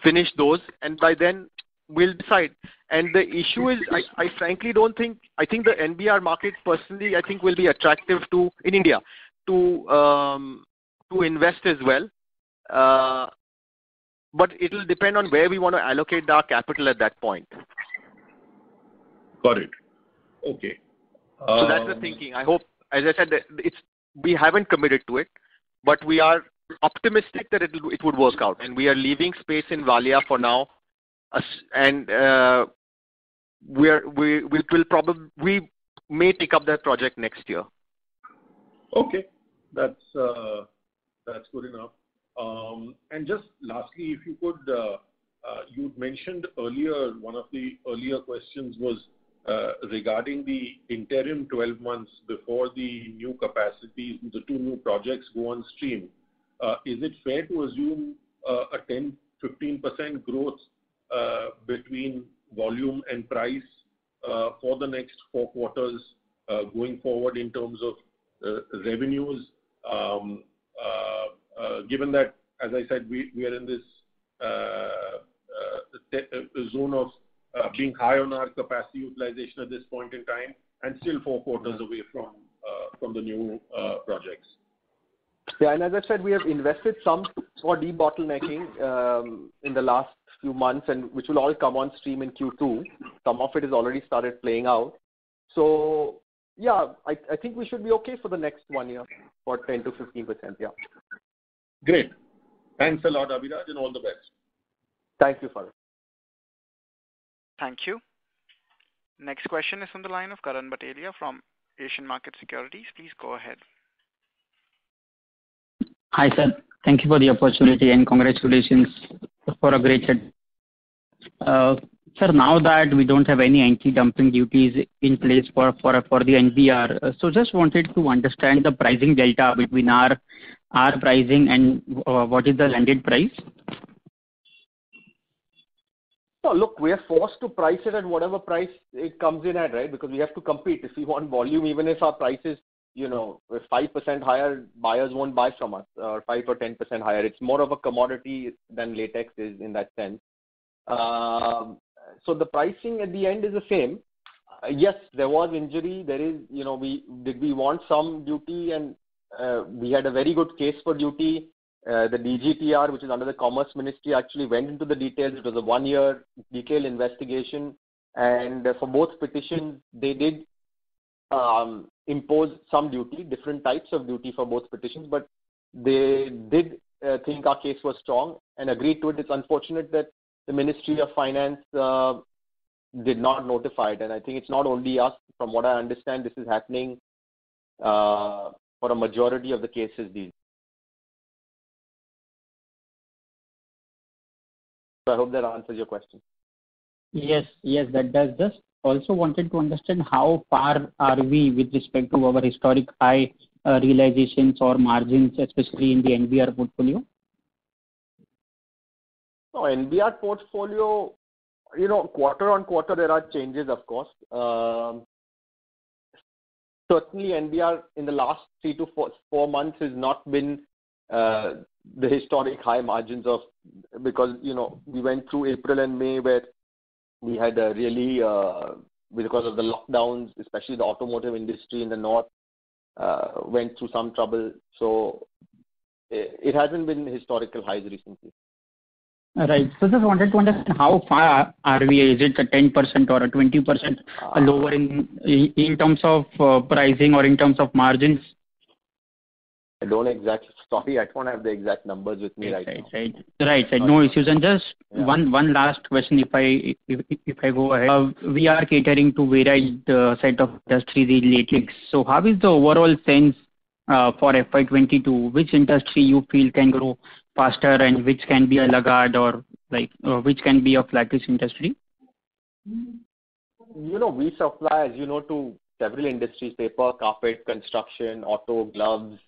finish those, and by then we'll decide. And the issue is, I frankly don't think, I think the NBR market personally, I think will be attractive in India to invest as well. But it will depend on where we want to allocate our capital at that point. Got it. Okay. So that's the thinking. I hope, as I said, we haven't committed to it, but we are optimistic that it would work out. And we are leaving space in Valia for now. And we may take up that project next year. Okay, that's good enough. And just lastly, if you could, you'd mentioned earlier, one of the earlier questions was regarding the interim 12 months before the new capacity, the 2 new projects go on stream. Is it fair to assume a 10-15% growth between volume and price for the next 4 quarters going forward in terms of revenues, given that, as I said, we are in this zone of being high on our capacity utilization at this point in time, and still 4 quarters away from the new projects. Yeah, and as I said, we have invested some for debottlenecking in the last few months, and which will all come on stream in Q2. Some of it has already started playing out. So, yeah, I think we should be okay for the next 1 year for 10 to 15%. Yeah. Great. Thanks a lot, Abhiraj, and all the best. Thank you, Farooq. Thank you. Next question is from the line of Karan Bhatelia from Asian Market Securities. Please go ahead. Hi, sir. Thank you for the opportunity and congratulations for a great set. Sir, now that we don't have any anti-dumping duties in place for the NBR, so just wanted to understand the pricing delta between our pricing and what is the landed price? So look, we are forced to price it at whatever price it comes in at, right? Because we have to compete. If we want volume, even if our price is, with 5% higher, buyers won't buy from us, or 5 or 10% higher. It's more of a commodity than latex is in that sense. So the pricing at the end is the same. Yes, there was injury. There is, we want some duty, and we had a very good case for duty. The DGTR, which is under the Commerce Ministry, actually went into the details. It was a 1-year detailed investigation, and for both petitions, they did impose some duty, different types of duty for both petitions, but they did think our case was strong and agreed to it. It's unfortunate that the Ministry of Finance did not notify it, and I think it's not only us. From what I understand, this is happening for a majority of the cases these. So I hope that answers your question. Yes, that does. Just also wanted to understand how far are we with respect to our historic high realizations or margins, especially in the NBR portfolio? No, NBR portfolio, quarter on quarter there are changes, of course. Certainly NBR in the last 3 to 4 months has not been the historic high margins because we went through April and May where we had really because of the lockdowns, especially the automotive industry in the north went through some trouble. So it hasn't been historical highs recently. Right. So just wanted to understand how far are we? Is it a 10% or a 20% lower in terms of pricing or in terms of margins? I don't have the exact numbers with me right now. Right. No issues. And just one last question, if I go ahead. We are catering to varied set of industries in latex. So how is the overall sense for FY22? Which industry you feel can grow faster and which can be a laggard or which can be a flattish industry? We supply, as to several industries: paper, carpet, construction, auto, gloves,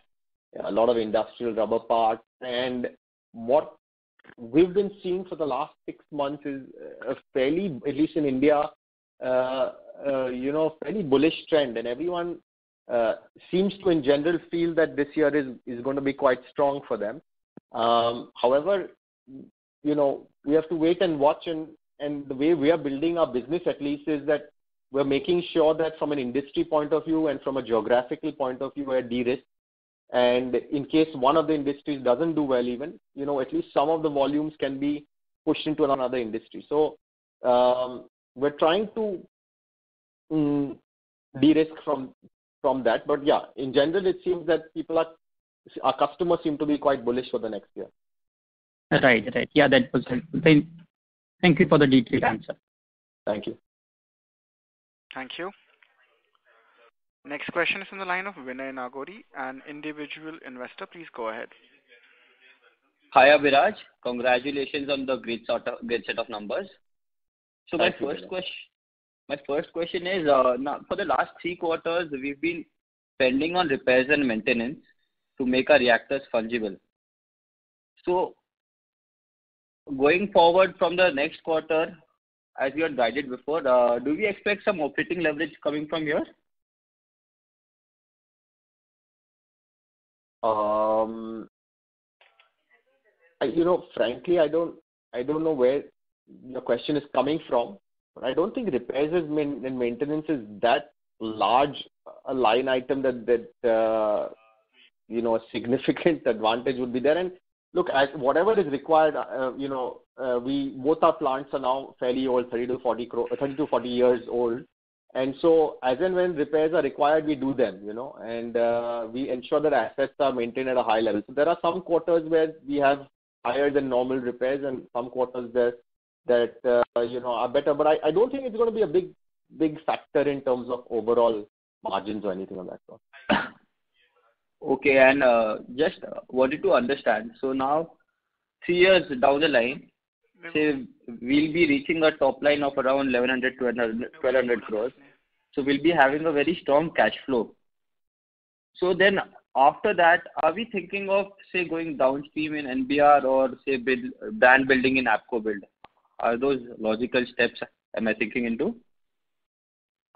a lot of industrial rubber parts. And what we've been seeing for the last 6 months is a fairly, at least in India, fairly bullish trend, and everyone seems to in general feel that this year is going to be quite strong for them. However, we have to wait and watch, and the way we are building our business at least is that we're making sure that from an industry point of view and from a geographical point of view, we're de-risked. And in case one of the industries doesn't do well even, at least some of the volumes can be pushed into another industry. So we're trying to de-risk from that. But yeah, in general, it seems that our customers seem to be quite bullish for the next year. Right. Yeah, that was helpful. Thank you for the detailed answer. Thank you. Thank you. Next question is on the line of Vinay Nagori, an individual investor. Please go ahead. Hi, Abhiraj. Congratulations on the great set of numbers. So my first question is, now for the last 3 quarters, we've been spending on repairs and maintenance to make our reactors fungible. So going forward from the next quarter, as you had guided before, do we expect some operating leverage coming from here? Frankly, I don't know where your question is coming from, but I don't think repairs and maintenance is that large a line item that a significant advantage would be there. And look, as whatever is required, both our plants are now fairly old, 30 to 40 years old. And so as and when repairs are required, we do them, and we ensure that assets are maintained at a high level. So there are some quarters where we have higher than normal repairs and some quarters that are better. But I don't think it's going to be a big factor in terms of overall margins or anything of that sort. Okay, and just wanted to understand. So now, 3 years down the line, say we'll be reaching a top line of around 1,100 crores. So we'll be having a very strong cash flow. So then after that, are we thinking of, say, going downstream in NBR or, say, brand building in ApcoBuild? Are those logical steps am I thinking into?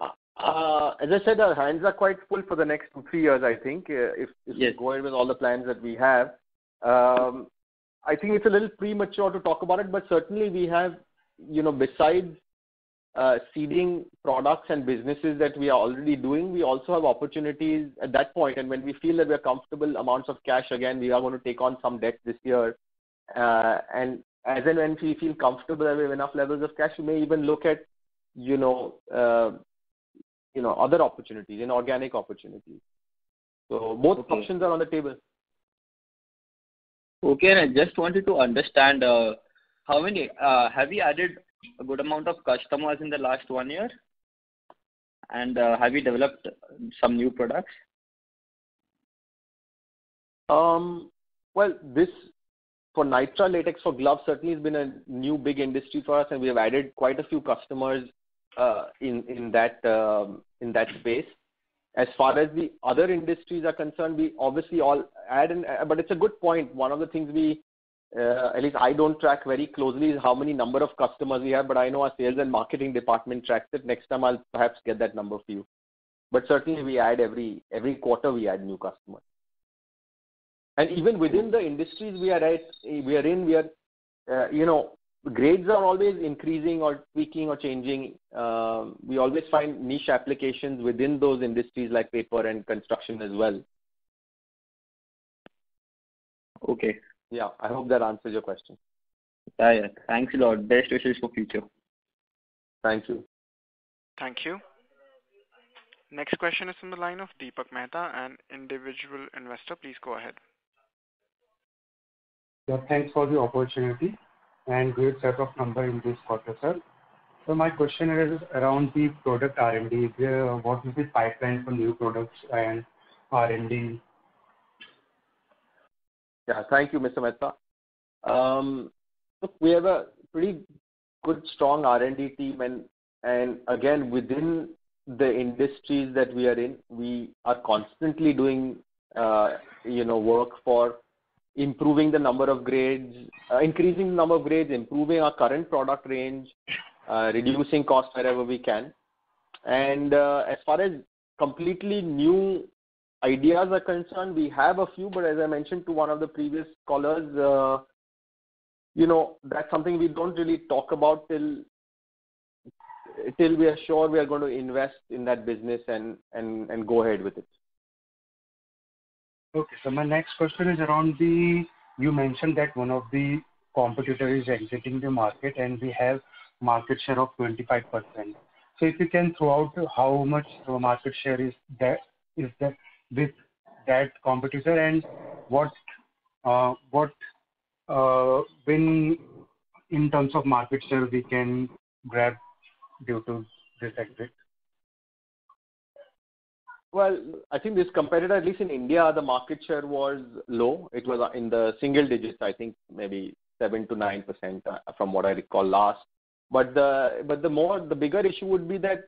As I said, our hands are quite full for the next 2-3 years, I think, if we go ahead with all the plans that we have. I think it's a little premature to talk about it, but certainly we have, besides seeding products and businesses that we are already doing, we also have opportunities at that point. And when we feel that we are comfortable amounts of cash, again, we are going to take on some debt this year. And as and when we feel comfortable that we have enough levels of cash, we may even look at, other opportunities, inorganic opportunities. So both options are on the table. Okay, and I just wanted to understand how many have you added a good amount of customers in the last 1 year, and have you developed some new products? Well, this for nitrile latex for gloves certainly has been a new big industry for us, and we have added quite a few customers in that space. As far as the other industries are concerned, we obviously all add in, but it's a good point. One of the things we, at least I don't track very closely, is how many number of customers we have, but I know our sales and marketing department tracks it. Next time I'll perhaps get that number for you. But certainly we add every quarter we add new customers. And even within the industries we are in, grades are always increasing or tweaking or changing. We always find niche applications within those industries like paper and construction as well. Okay. Yeah, I hope that answers your question. Yeah. Thanks a lot. Best wishes for future. Thank you. Thank you. Next question is from the line of Deepak Mehta, an individual investor. Please go ahead. Yeah, thanks for the opportunity and great set of numbers in this quarter, sir. So my question is around the product R&D. What is the pipeline for new products and R&D? Yeah, thank you, Mr. Mehta. Look, we have a pretty good, strong R&D team, and again, within the industries that we are in, we are constantly doing, work for improving the number of grades, increasing the number of grades, improving our current product range, reducing costs wherever we can. And as far as completely new ideas are concerned, we have a few, but as I mentioned to one of the previous callers, that's something we don't really talk about till we are sure we are going to invest in that business and go ahead with it. Okay, so my next question is around you mentioned that one of the competitors is exiting the market and we have market share of 25%. So if you can throw out how much market share is that with that competitor, and what when in terms of market share we can grab due to this exit? Well, I think this competitor, at least in India, the market share was low. It was in the single digits, I think maybe 7 to 9% from what I recall last. But the bigger issue would be that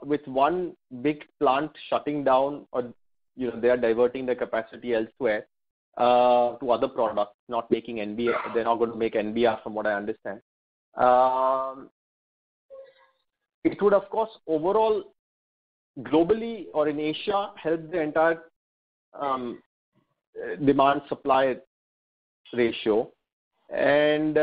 with one big plant shutting down, or they are diverting the capacity elsewhere to other products, not making NBR. They're not going to make NBR, from what I understand. It would, of course, overall, globally or in Asia, help the entire demand-supply ratio. And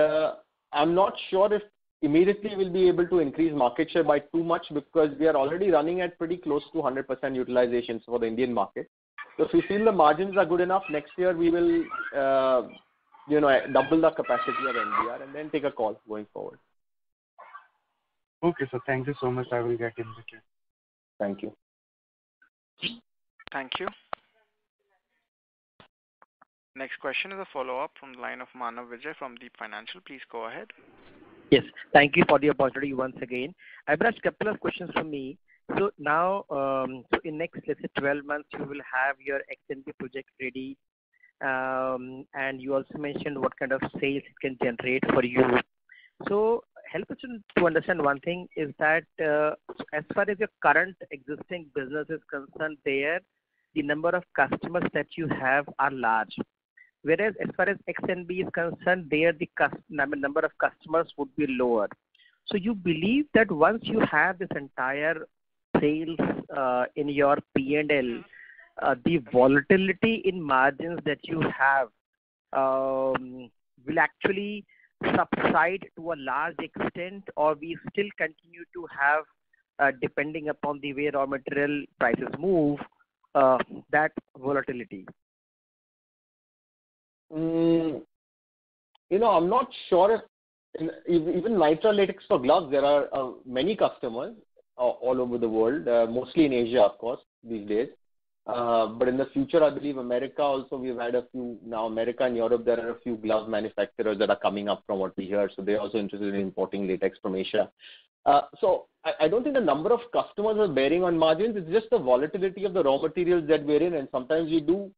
I'm not sure if immediately we'll be able to increase market share by too much, because we are already running at pretty close to 100% utilization for the Indian market. So if we feel the margins are good enough, next year we will, double the capacity of NBR and then take a call going forward. Okay, so thank you so much. I will get in the queue. Thank you. Thank you. Next question is a follow-up from the line of Manav Vijay from Deep Financial. Please go ahead. Yes, thank you for the opportunity once again. I've got a couple of questions from me. So now, in next, let's say 12 months, you will have your XNB project ready. And you also mentioned what kind of sales it can generate for you. So help us to understand one thing is that as far as your current existing business is concerned, there, the number of customers that you have are large. Whereas as far as XNB is concerned, there the number of customers would be lower. So you believe that once you have this entire sales in your P&L, the volatility in margins that you have will actually subside to a large extent, or we still continue to have, depending upon the way raw material prices move, that volatility? I'm not sure if even nitrile latex for gloves, there are many customers all over the world, mostly in Asia, of course, these days. But in the future, I believe America also, we've had a few, now America and Europe, there are a few glove manufacturers that are coming up from what we hear. So they're also interested in importing latex from Asia. So I don't think the number of customers are bearing on margins. It's just the volatility of the raw materials that we're in. And sometimes we do,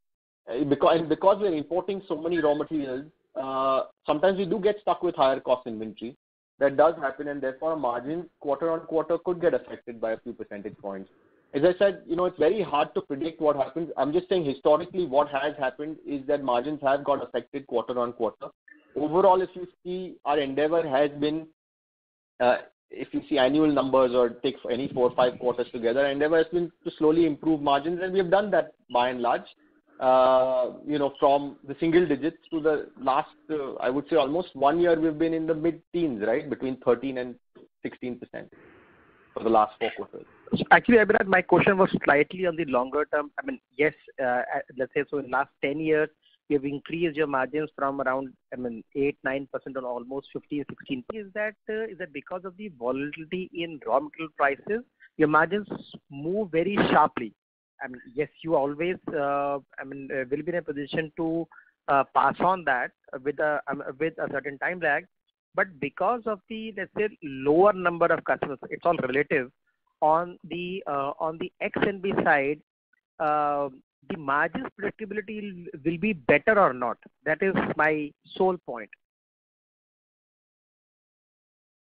because we're importing so many raw materials, sometimes we do get stuck with higher cost inventory. That does happen, and therefore our margins quarter on quarter could get affected by a few percentage points. As I said, it's very hard to predict what happens. I'm just saying historically what has happened is that margins have got affected quarter on quarter. Overall, if you see, our endeavor has been, if you see annual numbers or take any 4 or 5 quarters together, our endeavor has been to slowly improve margins, and we have done that by and large. From the single digits to the last, I would say almost 1 year, we've been in the mid-teens, right? Between 13 and 16% for the last 4 quarters. So actually, Abhiraj, my question was slightly on the longer term. I mean, yes, let's say so in the last 10 years, you have increased your margins from around, 8-9% on almost 15-16%. Is that because of the volatility in raw material prices, your margins move very sharply? Yes, you always, will be in a position to pass on that with a certain time lag. But because of the, let's say, lower number of customers, it's all relative. On the XNB side, the margins predictability will be better or not? That is my sole point.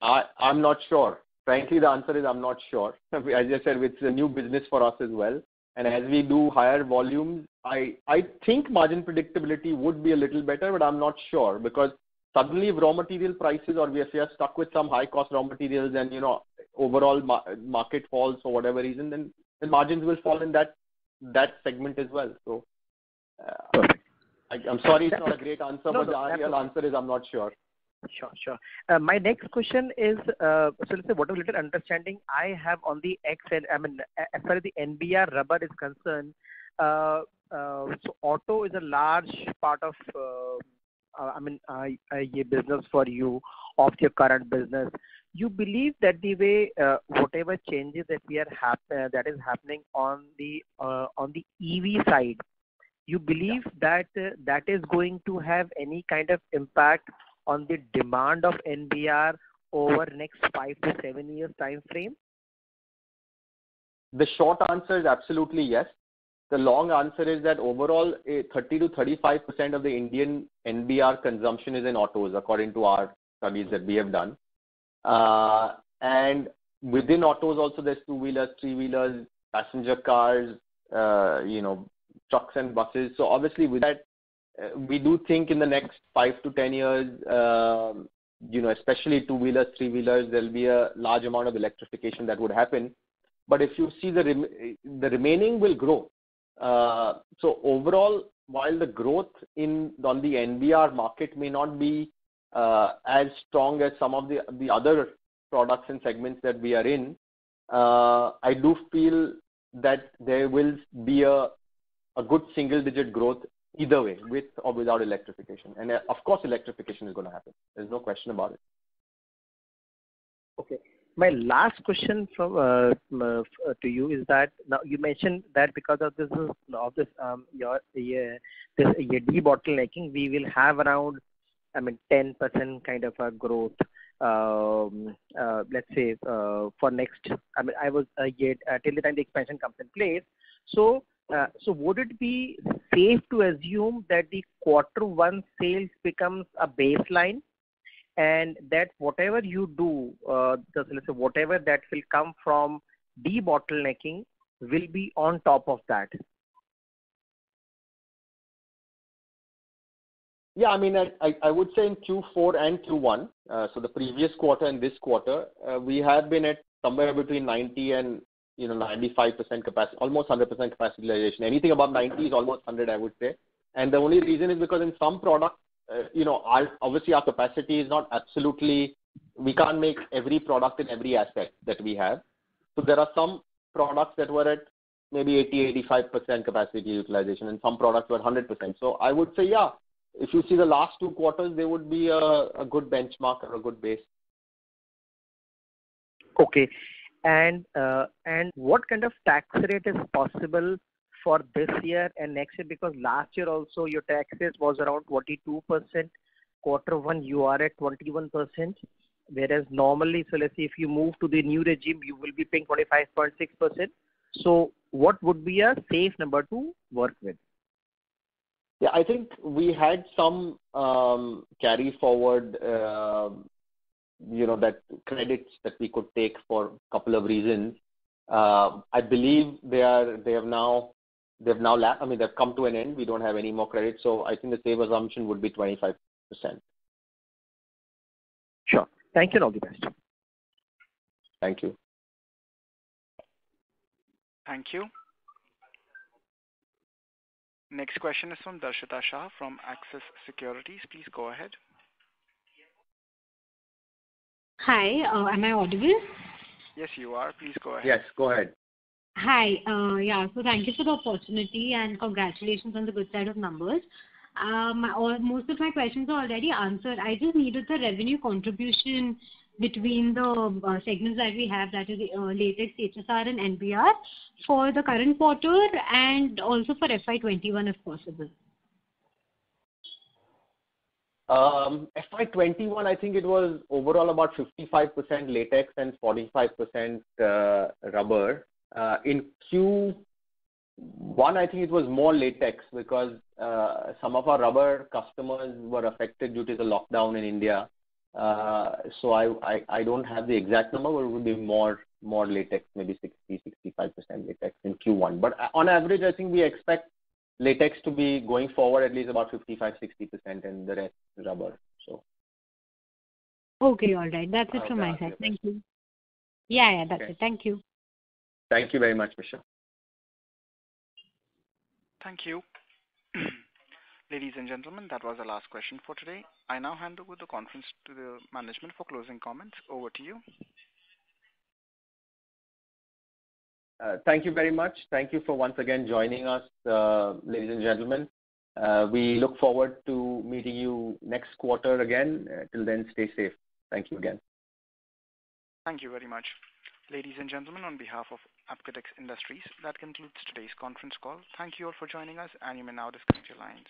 I'm not sure. Frankly, the answer is I'm not sure. As I said, it's a new business for us as well. And as we do higher volumes, I think margin predictability would be a little better, but I'm not sure, because suddenly if raw material prices, or if we are stuck with some high cost raw materials and, overall market falls for whatever reason, then the margins will fall in that segment as well. So I'm sorry it's not a great answer, but the real answer is I'm not sure. Sure. My next question is, so let's say what a little understanding I have on the XN, as far as the NBR rubber is concerned, so auto is a large part of, a business for you, of your current business. You believe that the way, whatever changes that that is happening on the EV side, you believe that that is going to have any kind of impact on the demand of NBR over next 5 to 7 years time frame? The short answer is absolutely yes. The long answer is that overall 30 to 35% of the Indian NBR consumption is in autos, according to our studies that we have done. And within autos also there's 2-wheelers, 3-wheelers, passenger cars, trucks and buses. So obviously with that, we do think in the next 5 to 10 years, especially 2-wheelers, 3-wheelers, there'll be a large amount of electrification that would happen. But if you see the remaining will grow. So overall, while the growth on the NBR market may not be as strong as some of the other products and segments that we are in, I do feel that there will be a good single-digit growth either way, with or without electrification. And of course, electrification is going to happen. There's no question about it. Okay. My last question to you is that now you mentioned that because of this debottlenecking, we will have around 10% kind of a growth. Let's say for next. I was till the time the expansion comes in place. So would it be safe to assume that the Q1 sales becomes a baseline, and that whatever you do, let's say whatever that will come from debottlenecking will be on top of that? Yeah, I would say in Q4 and Q1, so the previous quarter and this quarter, we have been at somewhere between 90 and 95% capacity, almost 100% capacity utilization. Anything above 90 is almost 100, I would say. And the only reason is because in some products, obviously our capacity is not absolutely, we can't make every product in every aspect that we have. So there are some products that were at maybe 80-85% capacity utilization, and some products were 100%. So I would say, yeah, if you see the last 2 quarters, they would be a good benchmark or a good base. Okay. And what kind of tax rate is possible for this year and next year? Because last year also your tax rate was around 22%. Q1 you are at 21%. Whereas normally, so let's say if you move to the new regime, you will be paying 25.6%. So what would be a safe number to work with? Yeah, I think we had some carry forward, that credits that we could take for a couple of reasons. I believe they've come to an end. We don't have any more credits, so I think the safe assumption would be 25%. Sure. Thank you and all the best. Thank you. Thank you. Next question is from Darshita Shah from Axis Securities. Please go ahead. Hi, am I audible? Yes, you are. Please go ahead. Yes, go ahead. Hi. So thank you for the opportunity and congratulations on the good set of numbers. Most of my questions are already answered. I just needed the revenue contribution between the segments that we have, that is latex, HSR and NBR, for the current quarter and also for FY21 if possible. FY21, I think it was overall about 55% latex and 45% rubber. In Q1, I think it was more latex because some of our rubber customers were affected due to the lockdown in India. So I don't have the exact number, but it would be more latex, maybe 60-65% latex in Q1. But on average, I think we expect latex to be going forward at least about 55-60% and the rest rubber. So. Okay, all right. That's it from my side. Thank you. Yeah, that's it. Thank you. Thank you very much, Michelle. Thank you. Ladies and gentlemen, that was the last question for today. I now hand over the conference to the management for closing comments. Over to you. Thank you very much. Thank you for once again joining us, ladies and gentlemen. We look forward to meeting you next quarter again. Till then, stay safe. Thank you again. Thank you very much. Ladies and gentlemen, on behalf of Apcotex Industries, that concludes today's conference call. Thank you all for joining us, and you may now disconnect your lines.